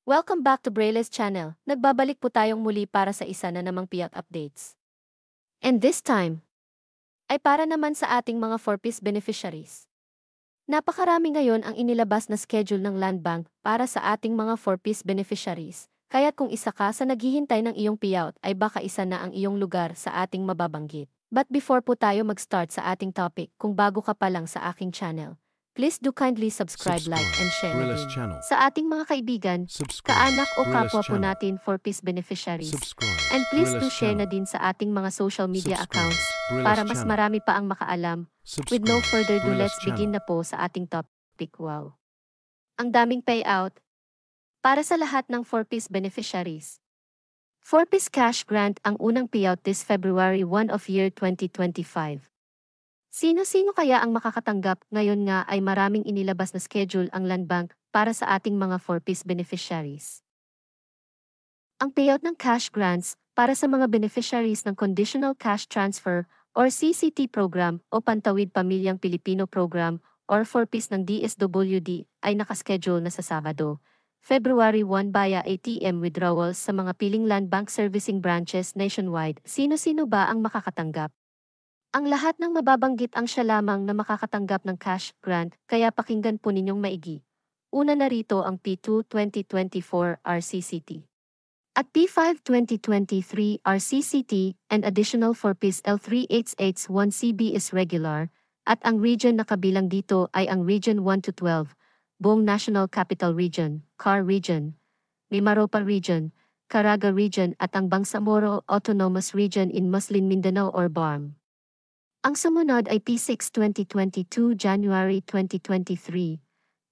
Welcome back to Braille's channel. Nagbabalik po tayong muli para sa isa na namang piyak updates. And this time, ay para naman sa ating mga 4-piece beneficiaries. Napakarami ngayon ang inilabas na schedule ng Land Bank para sa ating mga 4-piece beneficiaries. Kaya't kung isa ka sa naghihintay ng iyong payout ay baka isa na ang iyong lugar sa ating mababanggit. But before po tayo mag-start sa ating topic, kung bago ka pa lang sa aking channel, please do kindly subscribe, like, and share na Brillis din. channel. Sa ating mga kaibigan, Subscribe. kaanak o Brillis kapwa po channel. natin 4-piece beneficiaries. Subscribe. And please do Brillis share na channel. din sa ating mga social media Subscribe. accounts Brillis para mas channel. marami pa ang makaalam. With no Subscribe. further ado, Brillis let's begin channel. na po sa ating topic. Wow! Ang daming payout para sa lahat ng 4-piece beneficiaries. 4-piece cash grant ang unang payout this February 1 of year 2025. Sino-sino kaya ang makakatanggap? Ngayon nga ay maraming inilabas na schedule ang Land Bank para sa ating mga 4-piece beneficiaries. Ang payout ng cash grants para sa mga beneficiaries ng Conditional Cash Transfer or CCT program o Pantawid Pamilyang Pilipino program or 4-piece ng DSWD ay nakaschedule na sa Sabado, February 1 via ATM withdrawals sa mga piling Land Bank servicing branches nationwide. Sino-sino ba ang makakatanggap? Ang lahat ng mababanggit ang siya lamang na makakatanggap ng cash grant, kaya pakinggan po ninyong maigi. Una na rito ang P2 2024 RCCT. At P5 2023 RCCT and additional 4-piece L3881CB is regular, at ang region na kabilang dito ay ang Region 1 to 12, Buong National Capital Region, CAR Region, Mimaropa Region, Caraga Region at ang Bangsamoro Autonomous Region in Muslim Mindanao or BARM. Ang sumunod ay P6 2022 January 2023,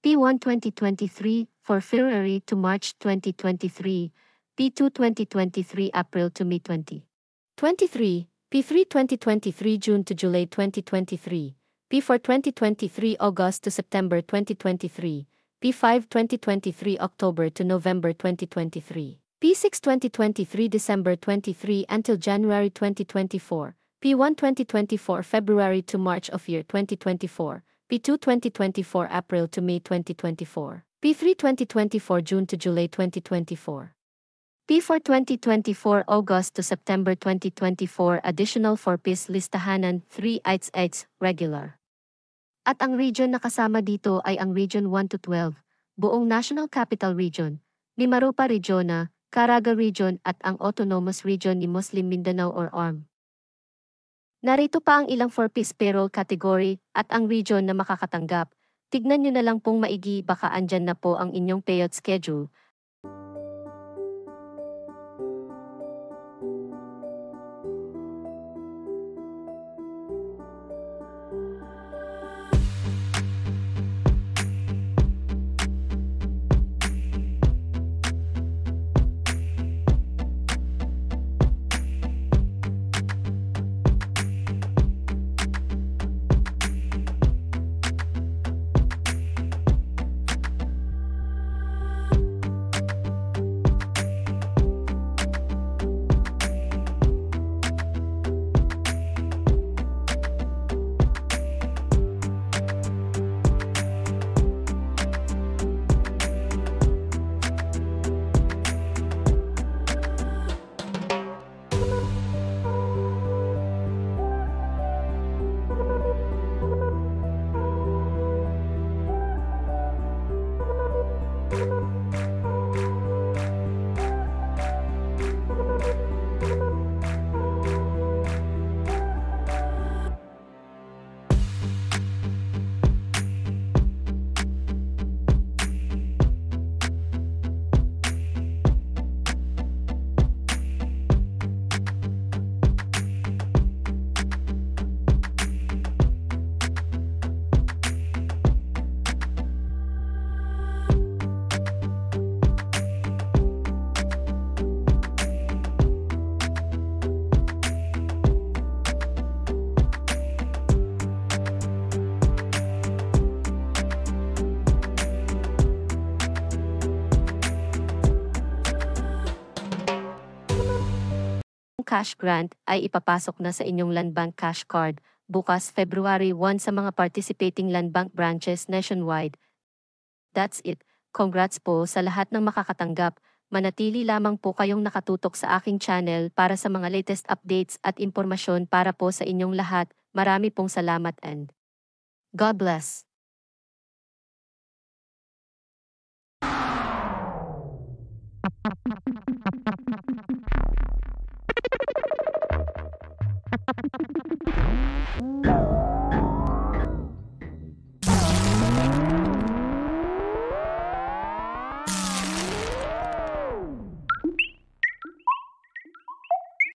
P1 2023 for February to March 2023, P2 2023 April to May 2023, P3 2023 June to July 2023, P4 2023 August to September 2023, P5 2023 October to November 2023, P6 2023 December 23 until January 2024, P1 2024 February to March of year 2024, P2 2024 April to May 2024, P3 2024 June to July 2024, P4 2024 August to September 2024 additional 4-piece listahanan 3 regular. At ang region na kasama dito ay ang Region 1 to 12, Buong National Capital Region, Mimaropa Regiona, Caraga Region at ang Autonomous Region ni Muslim Mindanao or ARM. Narito pa ang ilang 4-piece payroll category at ang region na makakatanggap. Tignan nyo na lang pong maigi, baka andyan na po ang inyong payout schedule. Cash grant ay ipapasok na sa inyong Land Bank cash card bukas February 1 sa mga participating Land Bank branches nationwide. That's it. Congrats po sa lahat ng makakatanggap. Manatili lamang po kayong nakatutok sa aking channel para sa mga latest updates at impormasyon para po sa inyong lahat. Marami pong salamat and God bless.